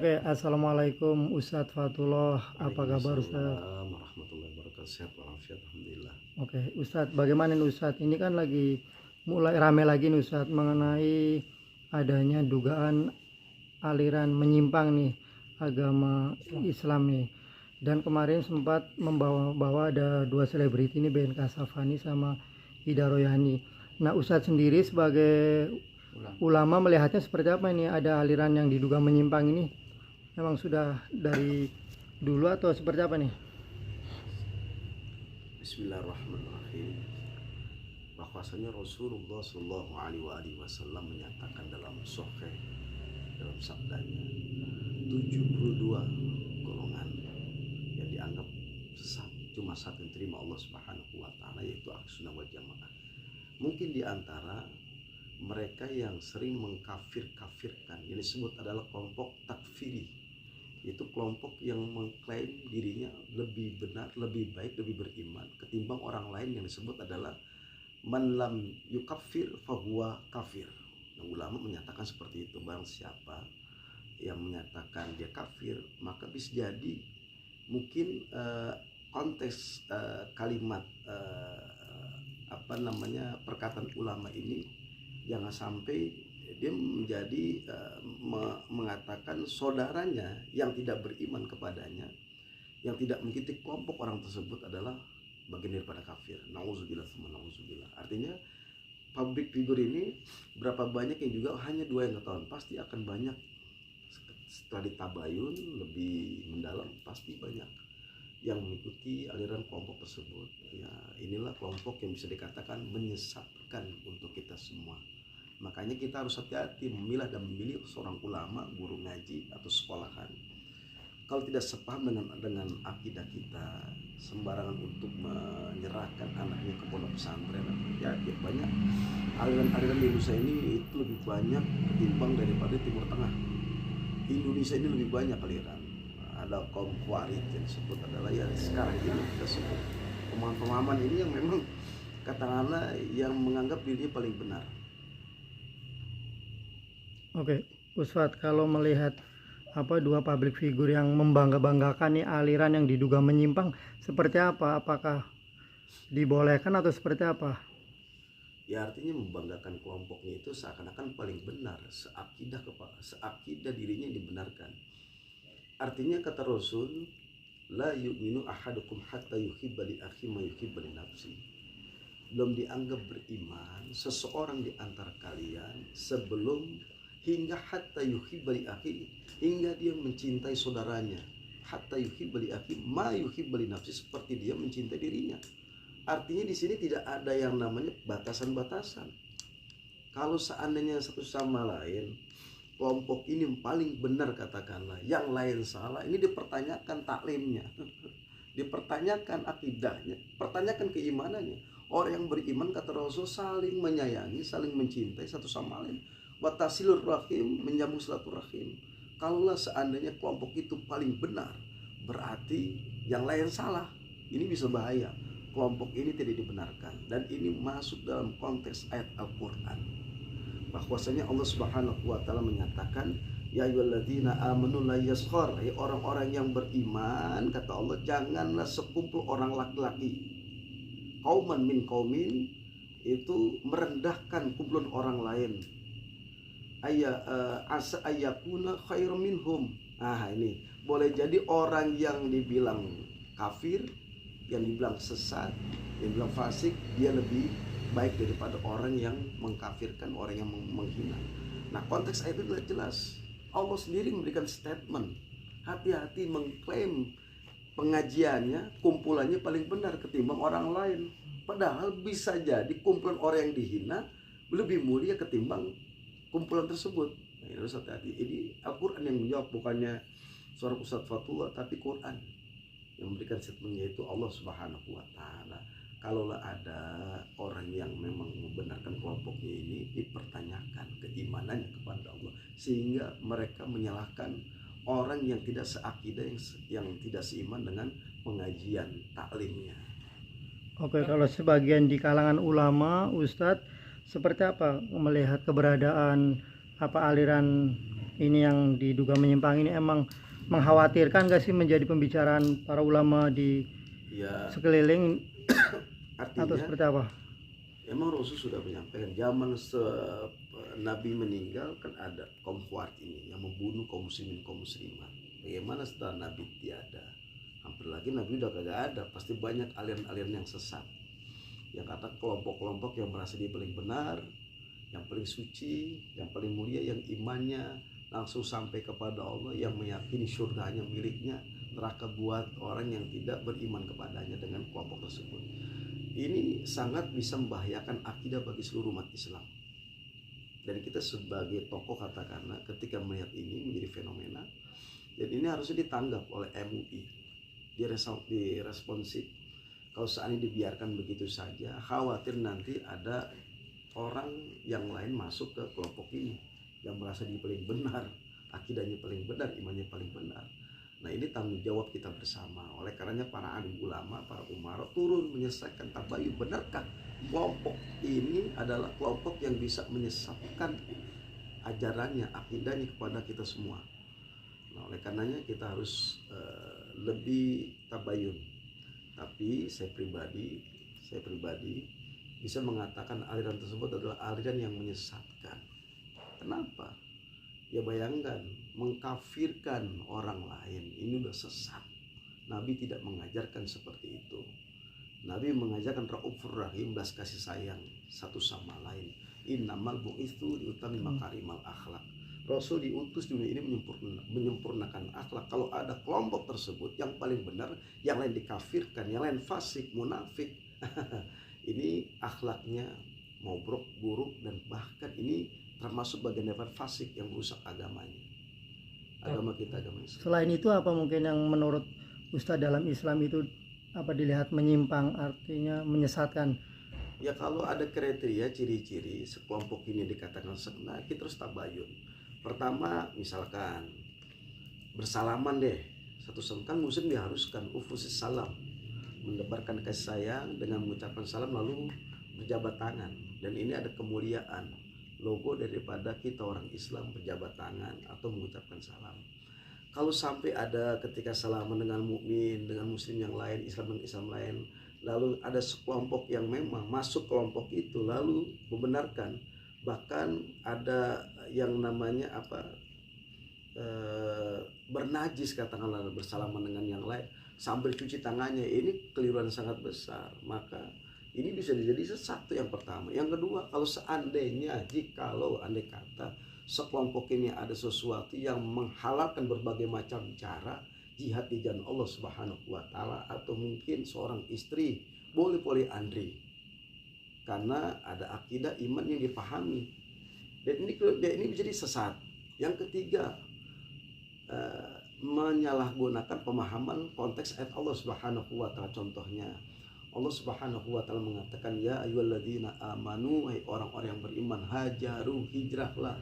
Oke, assalamualaikum Ustadz Fatullah, apa kabar Ustadz? Waalaikumsalam warahmatullahi wabarakatuh. Sehat walafiat, alhamdulillah. Oke, Ustadz, bagaimana nih Ustadz? Ini kan lagi mulai rame lagi nih Ustadz mengenai adanya dugaan aliran menyimpang nih agama Islam nih. Dan kemarin sempat membawa ada dua selebriti nih, Ben Kasafani sama Ida Royani. Nah, Ustadz sendiri sebagai ulama melihatnya seperti apa ini? Ada aliran yang diduga menyimpang ini? Memang sudah dari dulu atau seperti apa nih? Bismillahirrahmanirrahim. Bahwasanya Rasulullah Shallallahu Alaihi Wasallam menyatakan dalam Sahih, dalam sabdanya, 72 golongan yang dianggap sesat cuma satu yang terima Allah Subhanahu Wa Taala, yaitu Ahlussunnah wal Jamaah. Mungkin di antara mereka yang sering mengkafir-kafirkan, yang disebut adalah kelompok takfiri, itu kelompok yang mengklaim dirinya lebih benar, lebih baik, lebih beriman ketimbang orang lain yang disebut adalah man lam yukafir fahuwa kafir. Nah, ulama menyatakan seperti itu. Barang siapa yang menyatakan dia kafir, maka bisa jadi mungkin konteks kalimat perkataan ulama ini jangan sampai dia menjadi mengatakan saudaranya yang tidak beriman kepadanya, yang tidak mengikuti kelompok orang tersebut adalah bagian daripada kafir. Nauzubillah tsumma nauzubillah. Artinya public figure ini berapa banyak yang juga hanya dua yang ketahuan, pasti akan banyak setelah ditabayun lebih mendalam, pasti banyak yang mengikuti aliran kelompok tersebut. Ya, inilah kelompok yang bisa dikatakan menyesatkan untuk kita semua. Makanya kita harus hati-hati memilah dan memilih seorang ulama, guru ngaji atau sekolahan. Kalau tidak sepaham dengan akidah kita, sembarangan untuk menyerahkan anaknya ke pondok pesantren, ya banyak aliran-aliran di Indonesia ini itu lebih banyak ketimbang daripada Timur Tengah. Indonesia ini lebih banyak aliran. Ada kaum Khawarij yang disebut adalah ya sekarang ini kita sebut pemahaman ini yang memang katakanlah yang menganggap dirinya paling benar. Oke, Ustadz, kalau melihat dua public figure yang membangga-banggakan nih aliran yang diduga menyimpang, seperti apa? Apakah dibolehkan atau seperti apa? Ya artinya membanggakan kelompoknya itu seakan-akan paling benar, seakidah dirinya yang dibenarkan. Artinya kata Rasul, la yu'minu ahadukum hatta yuhibba li akhi ma yuhibba li nafsi. Belum dianggap beriman seseorang di antara kalian sebelum hingga hatta yuhibba li akhi, hingga dia mencintai saudaranya, hatta yuhibba li akhi ma yuhibba li nafsi, seperti dia mencintai dirinya. Artinya di sini tidak ada yang namanya batasan-batasan. Kalau seandainya satu sama lain kelompok ini paling benar katakanlah, yang lain salah, ini dipertanyakan taklimnya, dipertanyakan akidahnya, pertanyakan keimanannya. Orang yang beriman kata Rasul saling menyayangi, saling mencintai satu sama lain. Watasilur rahim, menyambung silaturahim. Kalaulah seandainya kelompok itu paling benar, berarti yang lain salah. Ini bisa bahaya. Kelompok ini tidak dibenarkan, dan ini masuk dalam konteks ayat Al-Quran. Bahwasanya Allah Subhanahu wa Ta'ala menyatakan, ya ayyuhalladzina amanu la yaskhar, ya orang-orang yang beriman kata Allah, janganlah sekumpul orang laki-laki, kauman min kaumin, itu merendahkan kumpulan orang lain, asa ayyakuna khairum minhum. Ini boleh jadi orang yang dibilang kafir, yang dibilang sesat, yang dibilang fasik, dia lebih baik daripada orang yang mengkafirkan, orang yang menghina. Nah, konteks ayat itu jelas. Allah sendiri memberikan statement, hati-hati mengklaim pengajiannya, kumpulannya paling benar ketimbang orang lain. Padahal bisa jadi kumpulan orang yang dihina lebih mulia ketimbang kumpulan tersebut. Nah, ini harus hati-hati. Ini Al-Quran yang menjawab, bukannya seorang Ustadz Fatullah, tapi Quran yang memberikan statementnya, itu Allah Subhanahu wa Ta'ala. Kalaulah ada orang yang memang membenarkan kelompoknya ini, dipertanyakan keimanannya kepada Allah, sehingga mereka menyalahkan orang yang tidak seakidah, yang tidak seiman dengan pengajian taklimnya. Oke, kalau sebagian di kalangan ulama, Ustadz, seperti apa melihat keberadaan apa aliran ini yang diduga menyimpang ini emang mengkhawatirkan gak sih menjadi pembicaraan para ulama di Ya, sekeliling atau artinya seperti apa? emang Rasul sudah menyampaikan zaman Nabi meninggal kan ada kaum Khawarij ini yang membunuh kaum muslimin kaum muslimat. Bagaimana setelah Nabi tiada? Hampir lagi Nabi udah kagak ada, pasti banyak aliran-aliran yang sesat. Yang kata kelompok-kelompok yang merasa dia paling benar, yang paling suci, yang paling mulia, yang imannya langsung sampai kepada Allah, yang meyakini surganya miliknya, neraka buat orang yang tidak beriman kepadanya dengan kelompok tersebut. Ini sangat bisa membahayakan akidah bagi seluruh umat Islam. Dan kita sebagai tokoh katakanlah ketika melihat ini menjadi fenomena, dan ini harusnya ditanggap oleh MUI, diresponsif. Kalau seandainya dibiarkan begitu saja, khawatir nanti ada orang yang lain masuk ke kelompok ini yang merasa dia paling benar, akidahnya paling benar, imannya paling benar. Nah, ini tanggung jawab kita bersama. Oleh karenanya para alim ulama, para umara turun menyelesaikan tabayun. Benarkah kelompok ini adalah kelompok yang bisa menyesatkan ajarannya, akidahnya kepada kita semua? Nah, oleh karenanya kita harus lebih tabayun. Tapi saya pribadi bisa mengatakan aliran tersebut adalah aliran yang menyesatkan. Kenapa? Ya bayangkan, mengkafirkan orang lain, ini udah sesat. Nabi tidak mengajarkan seperti itu. Nabi mengajarkan raufur rahim, belas kasih sayang satu sama lain. Innamal bu'itsu liutami makarimal akhlak. Rasul diutus di dunia ini menyempurnakan akhlak. Kalau ada kelompok tersebut yang paling benar, yang lain dikafirkan, yang lain fasik, munafik, ini akhlaknya mobrok, buruk, dan bahkan ini termasuk bagian dari fasik yang merusak agamanya. Agama kita, agama Islam. Selain itu apa mungkin yang menurut Ustadz dalam Islam itu apa dilihat menyimpang, artinya menyesatkan? Ya kalau ada kriteria, ciri-ciri sekelompok ini dikatakan sesat, kita harus tabayun. Pertama, misalkan bersalaman deh, satu sama kan muslim diharuskan ufusis salam, mendebarkan kasih sayang dengan mengucapkan salam lalu berjabat tangan, dan ini ada kemuliaan. Logo daripada kita orang Islam berjabat tangan atau mengucapkan salam. Kalau sampai ada ketika salaman dengan mukmin, dengan muslim yang lain, Islam dengan Islam lain, lalu ada sekelompok yang memang masuk kelompok itu lalu membenarkan, bahkan ada yang namanya bernajis katakanlah bersalaman dengan yang lain sambil cuci tangannya, ini keliruan sangat besar. Maka ini bisa jadi sesat yang pertama. Yang kedua, kalau seandainya andai kata sekelompok ini ada sesuatu yang menghalalkan berbagai macam cara jihad di jalan Allah Subhanahu wa taala, atau mungkin seorang istri boleh poliandri karena ada akidah iman yang dipahami, dan ini menjadi sesat. Yang ketiga, menyalahgunakan pemahaman konteks ayat Allah Subhanahu wa taala. Contohnya Allah Subhanahu wa taala mengatakan, ya ayyuhalladzina amanu, hai orang-orang yang beriman, hajaru, hijrahlah,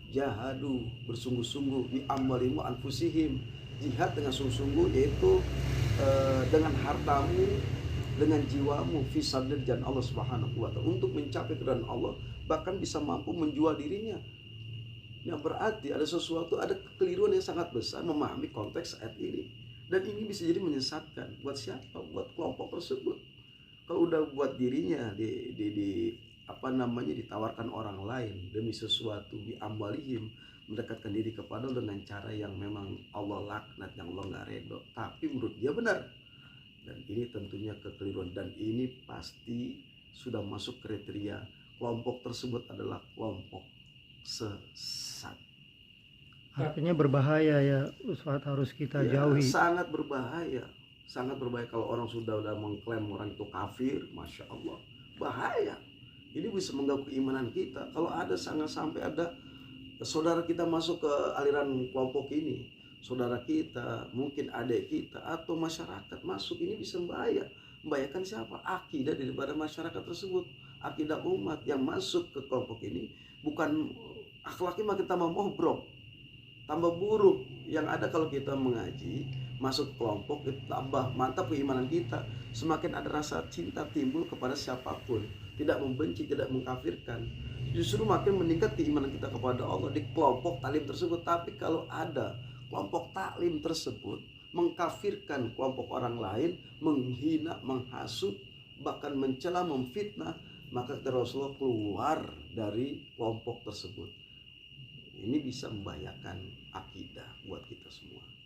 jahadu, bersungguh-sungguh, bi amwalimu anfusihim, jihad dengan sungguh-sungguh, yaitu dengan hartamu, dengan jiwamu, fi sabilillah, jalan Allah Subhanahu wa taala, untuk mencapai keridhaan Allah, bahkan bisa mampu menjual dirinya. Yang berarti ada sesuatu, ada kekeliruan yang sangat besar memahami konteks ayat ini. Dan ini bisa jadi menyesatkan. Buat siapa? Buat kelompok tersebut. Kalau udah buat dirinya ditawarkan orang lain demi sesuatu, bi amwalihim, mendekatkan diri kepada Allah dengan cara yang memang Allah laknat, yang Allah nggak redho, tapi menurut dia benar. Dan ini tentunya kekeliruan, dan ini pasti sudah masuk kriteria kelompok tersebut adalah kelompok sesat. Artinya berbahaya ya Ustadz, harus kita jauhi. Sangat berbahaya kalau orang sudah mengklaim orang itu kafir, masya Allah, bahaya. Ini bisa mengganggu keimanan kita. Kalau ada sampai ada saudara kita masuk ke aliran kelompok ini, saudara kita, mungkin adik kita atau masyarakat masuk, ini bisa membahayakan siapa? Akidah daripada masyarakat tersebut, akidah umat yang masuk ke kelompok ini. Bukan akhlaknya makin tambah mobrok, tambah buruk. Yang ada kalau kita mengaji, masuk kelompok, itu tambah mantap keimanan kita, semakin ada rasa cinta timbul kepada siapapun, tidak membenci, tidak mengkafirkan. Justru makin meningkat keimanan kita kepada Allah di kelompok taklim tersebut. Tapi kalau ada kelompok taklim tersebut mengkafirkan kelompok orang lain, menghina, menghasut, bahkan mencela, memfitnah, maka Rasulullah keluar dari kelompok tersebut. Ini bisa membahayakan akidah buat kita semua.